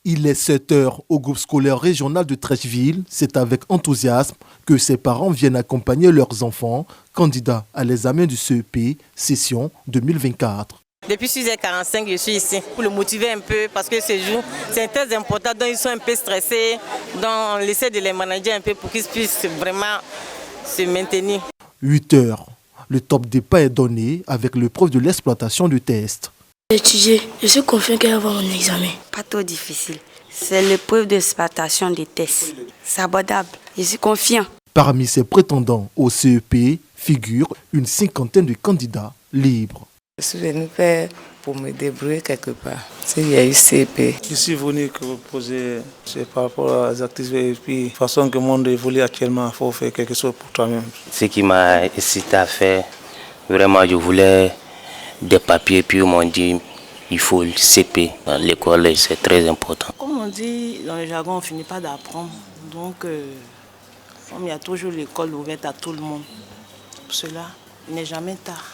Il est 7 heures au groupe scolaire régional de Treichville. C'est avec enthousiasme que ses parents viennent accompagner leurs enfants candidats à l'examen du CEP, session 2024. Depuis 6h45, je suis ici pour le motiver un peu parce que ce jour, c'est très important. Donc ils sont un peu stressés. Donc on essaie de les manager un peu pour qu'ils puissent vraiment se maintenir. 8 heures. Le top départ est donné avec l'épreuve de l'exploitation du test. Étudier, je suis confiant qu'il va y avoir mon examen. Pas trop difficile. C'est l'épreuve d'exploitation des tests. C'est abordable. Je suis confiant. Parmi ces prétendants au CEP figurent une cinquantaine de candidats libres. Je suis venu faire pour me débrouiller quelque part. Il y a eu CEP. Je suis venu que vous posez par rapport aux activités et puis de toute façon que le monde évolue actuellement, il faut faire quelque chose pour toi-même. Ce qui m'a incité à faire, vraiment je voulais des papiers, puis ils m'ont dit il faut le CP dans l'école, c'est très important. Comme on dit dans le jargon, on ne finit pas d'apprendre. Donc, comme il y a toujours l'école ouverte à tout le monde, pour cela, il n'est jamais tard.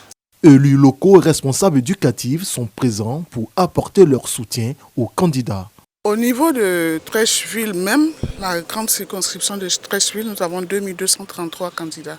Élus locaux et responsables éducatifs sont présents pour apporter leur soutien aux candidats. Au niveau de Treichville même, la grande circonscription de Treichville, nous avons 2233 candidats.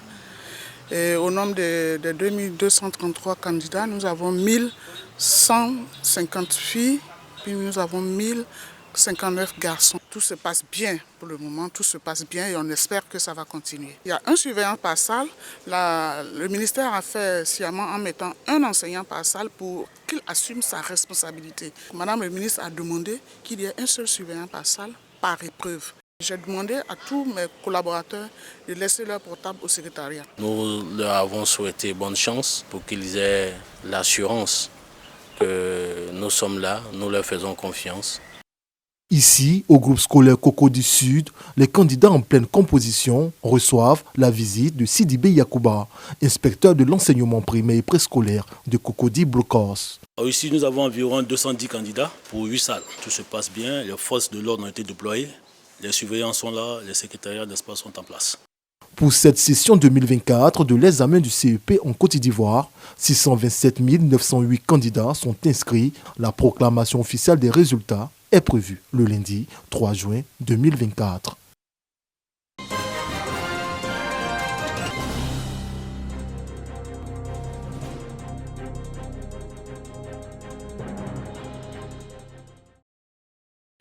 Et au nombre de 2233 candidats, nous avons 1150 filles, puis nous avons 1059 garçons. Tout se passe bien pour le moment, tout se passe bien et on espère que ça va continuer. Il y a un surveillant par salle. Le ministère a fait sciemment en mettant un enseignant par salle pour qu'il assume sa responsabilité. Madame le ministre a demandé qu'il y ait un seul surveillant par salle par épreuve. J'ai demandé à tous mes collaborateurs de laisser leur portable au secrétariat. Nous leur avons souhaité bonne chance pour qu'ils aient l'assurance que nous sommes là, nous leur faisons confiance. Ici, au groupe scolaire Cocody Sud, les candidats en pleine composition reçoivent la visite de Sidibé Yacouba, inspecteur de l'enseignement primaire et préscolaire de Cocody Blocos. Ici, nous avons environ 210 candidats pour 8 salles. Tout se passe bien, les forces de l'ordre ont été déployées. Les surveillants sont là, les secrétariats d'espace sont en place. Pour cette session 2024 de l'examen du CEP en Côte d'Ivoire, 627 908 candidats sont inscrits. La proclamation officielle des résultats est prévue le lundi 3 juin 2024.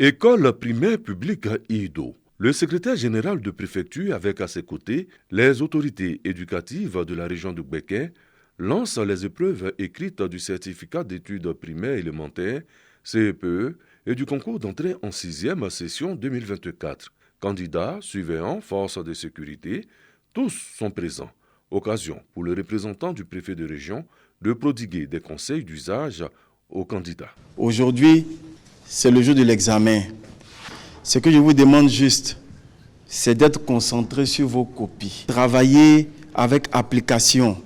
École primaire publique Ido. Le secrétaire général de préfecture, avec à ses côtés les autorités éducatives de la région de Gbeke, lance les épreuves écrites du certificat d'études primaires élémentaires, CEPE, et du concours d'entrée en 6e session 2024. Candidats, surveillants, forces de sécurité, tous sont présents. Occasion pour le représentant du préfet de région de prodiguer des conseils d'usage aux candidats. Aujourd'hui, c'est le jour de l'examen. Ce que je vous demande juste, c'est d'être concentré sur vos copies. Travaillez avec application.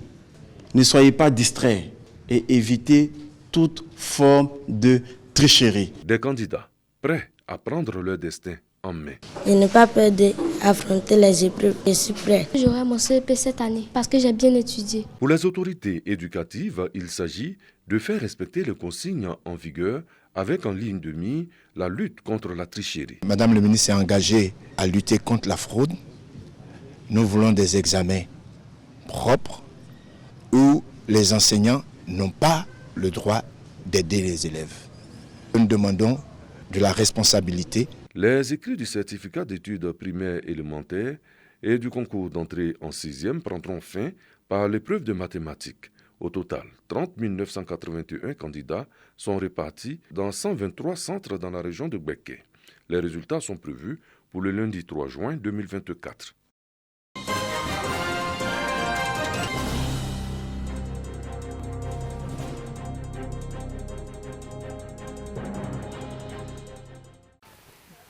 Ne soyez pas distraits et évitez toute forme de tricherie. Des candidats prêts à prendre leur destin en main. Je n'ai pas peur d'affronter les épreuves. Je suis prêt. J'aurai mon CEP cette année parce que j'ai bien étudié. Pour les autorités éducatives, il s'agit de faire respecter les consignes en vigueur avec en ligne de mire la lutte contre la tricherie. Madame le ministre s'est engagée à lutter contre la fraude. Nous voulons des examens propres où les enseignants n'ont pas le droit d'aider les élèves. Nous demandons de la responsabilité. Les écrits du certificat d'études primaires élémentaires et du concours d'entrée en 6e prendront fin par l'épreuve de mathématiques. Au total, 30 981 candidats sont répartis dans 123 centres dans la région de Gbeke. Les résultats sont prévus pour le lundi 3 juin 2024.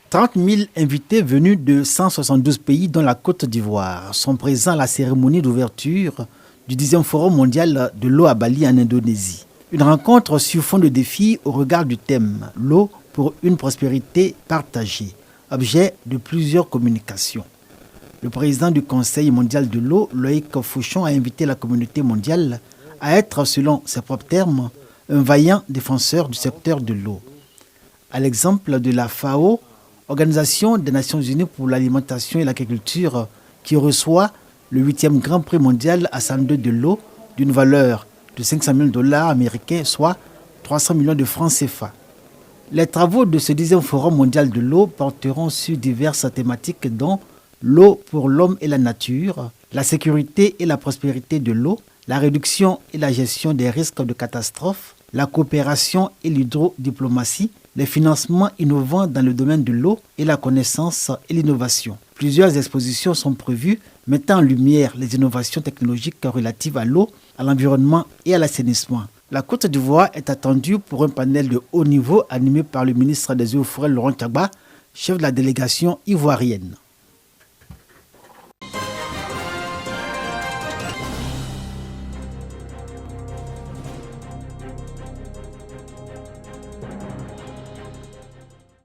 « 30 000 invités venus de 172 pays dans la Côte d'Ivoire sont présents à la cérémonie d'ouverture du 10e Forum mondial de l'eau à Bali en Indonésie. Une rencontre sur fond de défis au regard du thème « L'eau pour une prospérité partagée », objet de plusieurs communications. Le président du Conseil mondial de l'eau, Loïc Fauchon, a invité la communauté mondiale à être, selon ses propres termes, un vaillant défenseur du secteur de l'eau. à l'exemple de la FAO, Organisation des Nations Unies pour l'alimentation et l'agriculture, qui reçoit le 8e Grand Prix mondial à 102 de l'eau d'une valeur de 500 000 $ américains, soit 300 millions de francs CFA. Les travaux de ce 10e Forum mondial de l'eau porteront sur diverses thématiques dont l'eau pour l'homme et la nature, la sécurité et la prospérité de l'eau, la réduction et la gestion des risques de catastrophes, la coopération et l'hydrodiplomatie, les financements innovants dans le domaine de l'eau et la connaissance et l'innovation. Plusieurs expositions sont prévues mettant en lumière les innovations technologiques relatives à l'eau, à l'environnement et à l'assainissement. La Côte d'Ivoire est attendue pour un panel de haut niveau animé par le ministre des Eaux et Forêts Laurent Gbagba, chef de la délégation ivoirienne.